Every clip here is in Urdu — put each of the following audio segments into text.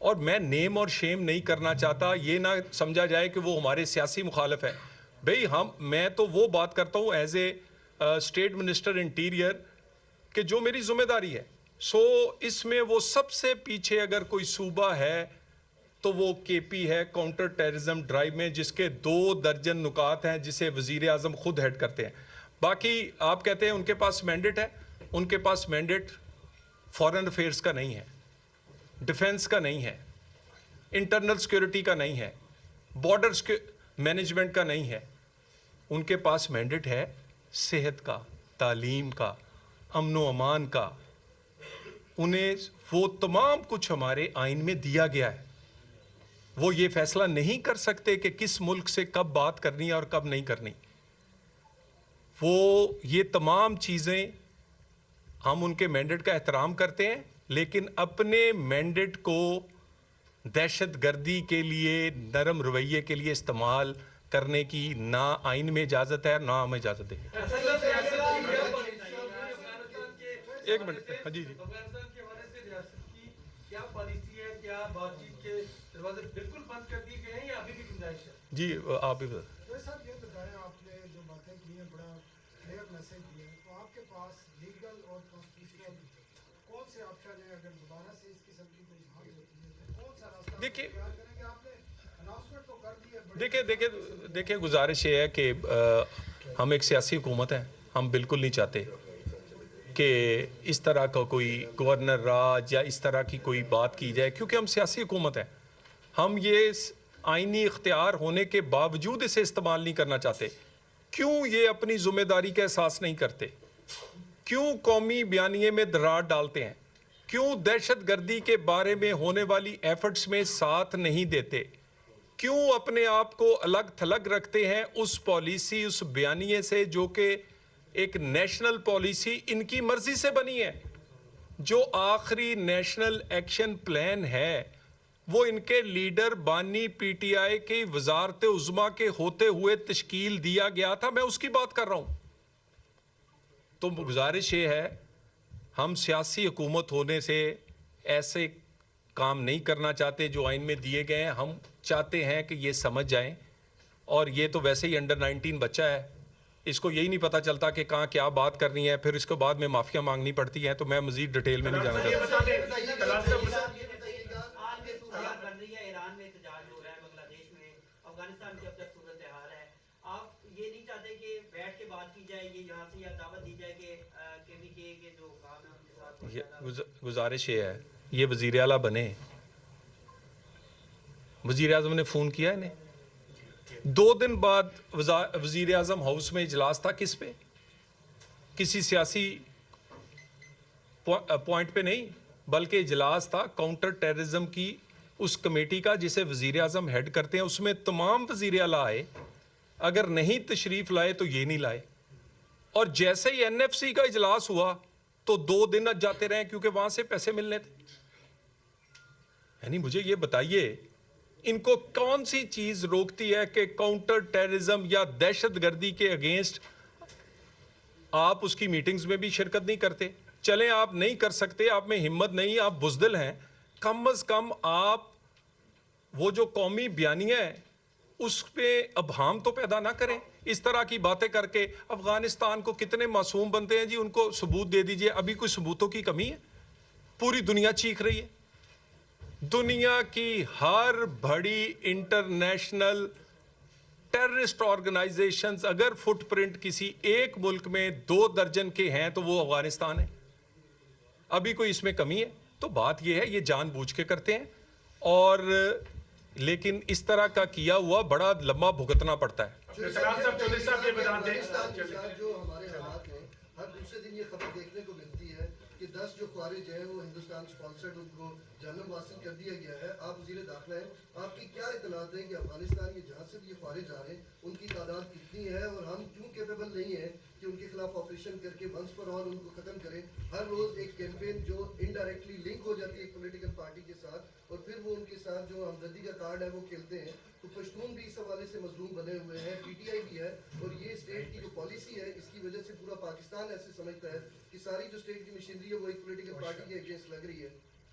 اور میں نیم اور شیم نہیں کرنا چاہتا, یہ نہ سمجھا جائے کہ وہ ہمارے سیاسی مخالف ہے. بھئی میں تو وہ بات کرتا ہوں as a state minister interior کہ جو میری ذمہ داری ہے. سو اس میں وہ سب سے پیچھے اگر کوئی صوبہ ہے تو وہ کے پی ہے, کاؤنٹر ٹیررزم ڈرائیو میں, جس کے 2 درجن نکات ہیں جسے وزیر اعظم خود ہیڈ کرتے ہیں. باقی آپ کہتے ہیں ان کے پاس مینڈیٹ ہے, ان کے پاس مینڈیٹ فارن افیئرس کا نہیں ہے, ڈیفنس کا نہیں ہے, انٹرنل سیکیورٹی کا نہیں ہے, بارڈر مینجمنٹ کا نہیں ہے. ان کے پاس مینڈیٹ ہے صحت کا, تعلیم کا, امن و امان کا. انہیں وہ تمام کچھ ہمارے آئین میں دیا گیا ہے. وہ یہ فیصلہ نہیں کر سکتے کہ کس ملک سے کب بات کرنی ہے اور کب نہیں کرنی. وہ یہ تمام چیزیں ہم ان کے مینڈیٹ کا احترام کرتے ہیں, لیکن اپنے مینڈیٹ کو دہشت گردی کے لیے, نرم رویے کے لیے استعمال کرنے کی نہ آئین میں اجازت ہے نہ ہم اجازت دیں گے. ایک منٹ, ہاں جی کیا پالیسی ہے, کیا بات چیت کے دروازے بالکل بند کر دیے گئے ہیں یا ابھی بھی گنجائش ہے؟ جی آپ بھی بتائیں. صاحب یہ بتائیں, آپ نے جو باتیں کی ہیں بڑا کلیئر میسج دیا ہے, تو آپ کے پاس لیگل اور کانسٹیٹیوشنل کون سے آپشن ہیں اگر دوبارہ سے اس قسم کی کوئی حال ہوتی ہے تو کون سا راستہ اختیار کریں گے؟ آپ نے اناؤنسمنٹ تو کر دی ہے. دیکھیں گزارش یہ ہے کہ ہم ایک سیاسی حکومت ہیں, ہم بالکل نہیں چاہتے کہ اس طرح کا کوئی گورنر راج یا اس طرح کی کوئی بات کی جائے, کیونکہ ہم سیاسی حکومت ہیں. ہم یہ آئینی اختیار ہونے کے باوجود اسے استعمال نہیں کرنا چاہتے. کیوں یہ اپنی ذمہ داری کا احساس نہیں کرتے؟ کیوں قومی بیانیے میں درار ڈالتے ہیں؟ کیوں دہشت گردی کے بارے میں ہونے والی ایفرٹس میں ساتھ نہیں دیتے؟ کیوں اپنے آپ کو الگ تھلگ رکھتے ہیں اس پالیسی, اس بیانیے سے جو کہ ایک نیشنل پالیسی ان کی مرضی سے بنی ہے؟ جو آخری نیشنل ایکشن پلان ہے وہ ان کے لیڈر بانی پی ٹی آئی کی وزارت عظمیٰ کے ہوتے ہوئے تشکیل دیا گیا تھا. میں اس کی بات کر رہا ہوں. تو گزارش یہ ہے, ہم سیاسی حکومت ہونے سے ایسے کام نہیں کرنا چاہتے جو آئین میں دیے گئے ہیں. ہم چاہتے ہیں کہ یہ سمجھ جائیں, اور یہ تو ویسے ہی انڈر 19 بچہ ہے, اس کو یہی نہیں پتا چلتا کہ کہاں کیا بات کرنی ہے, پھر اس کے بعد میں معافیاں مانگنی پڑتی ہیں. تو میں مزید ڈیٹیل میں نہیں جانا چاہتا. بن رہی ہے, ایران میں احتجاج ہو رہا ہے, بنگلہ دیش میں, افغانستان کی اب تک صورتحال ہے, آپ یہ نہیں چاہتے کہ بیٹھ کے بات کی جائے, یہ یہاں سے یا دعوت دی جائے کہ بھی کے جو کام ہے ان کے ساتھ؟ گزارش یہ ہے, یہ وزیر اعلیٰ بنے, وزیر اعظم نے فون کیا انہیں 2 دن بعد وزیر اعظم ہاؤس میں اجلاس تھا. کس پہ؟ کسی سیاسی پوائنٹ پہ نہیں, بلکہ اجلاس تھا کاؤنٹر ٹیررزم کی اس کمیٹی کا جسے وزیر اعظم ہیڈ کرتے ہیں. اس میں تمام وزیر اعلیٰ آئے, اگر نہیں تشریف لائے تو یہ نہیں لائے. اور جیسے ہی این ایف سی کا اجلاس ہوا تو 2 دن جاتے رہے کیونکہ وہاں سے پیسے ملنے تھے. یعنی مجھے یہ بتائیے ان کو کون سی چیز روکتی ہے کہ کاؤنٹر ٹیررزم یا دہشت گردی کے اگینسٹ آپ اس کی میٹنگز میں بھی شرکت نہیں کرتے؟ چلیں آپ نہیں کر سکتے, آپ میں ہمت نہیں, آپ بزدل ہیں, کم از کم آپ وہ جو قومی بیانیہ ہے اس پہ ابہام تو پیدا نہ کریں. اس طرح کی باتیں کر کے افغانستان کو کتنے معصوم بنتے ہیں جی, ان کو ثبوت دے دیجئے. ابھی کوئی ثبوتوں کی کمی ہے؟ پوری دنیا چیخ رہی ہے. دنیا کی ہر بڑی انٹرنیشنل ٹیررسٹ آرگنائزیشنز اگر فٹ پرنٹ کسی ایک ملک میں 2 درجن کے ہیں تو وہ افغانستان ہے. ابھی کوئی اس میں کمی ہے؟ تو بات یہ ہے, یہ جان بوجھ کے کرتے ہیں, اور لیکن اس طرح کا کیا ہوا بڑا لمبا بھگتنا پڑتا ہے. جو ہمارے حالات میں ہر دوسرے دن یہ خبر دیکھنے کو ملتی ہے کہ 10 جو خوارج ہیں وہ ہندوستان سپانسرڈ, ان کو جہنم حاصل کر دیا گیا ہے. آپ وزیر داخلہ ہیں, آپ کی کیا اطلاعات ہیں کہ افغانستان کے جہاں سے بھی یہ خوارج آ رہے ہیں ان کی تعداد کتنی ہے, اور ہم کیوں کیپیبل نہیں ہیں کہ ان کے خلاف آپریشن کر کے ونس فار آل ان کو ختم کریں؟ ہر روز ایک کیمپین جو انڈائریکٹلی لنک ہو جاتی ہے ایک پولیٹیکل پارٹی کے ساتھ, اور پھر وہ ان کے ساتھ جو ہمدردی کا کارڈ ہے وہ کھیلتے ہیں. تو پشتون بھی اس حوالے سے مظلوم بنے ہوئے ہیں, پی ٹی آئی بھی ہے, اور یہ اسٹیٹ کی جو پالیسی ہے اس کی وجہ سے پورا پاکستان ایسے سمجھتا ہے کہ ساری جو اسٹیٹ کی مشینری ہے وہ ایک پولیٹیکل پارٹی کے اگینسٹ لگ رہی ہے.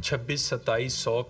26-2700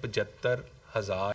75,000।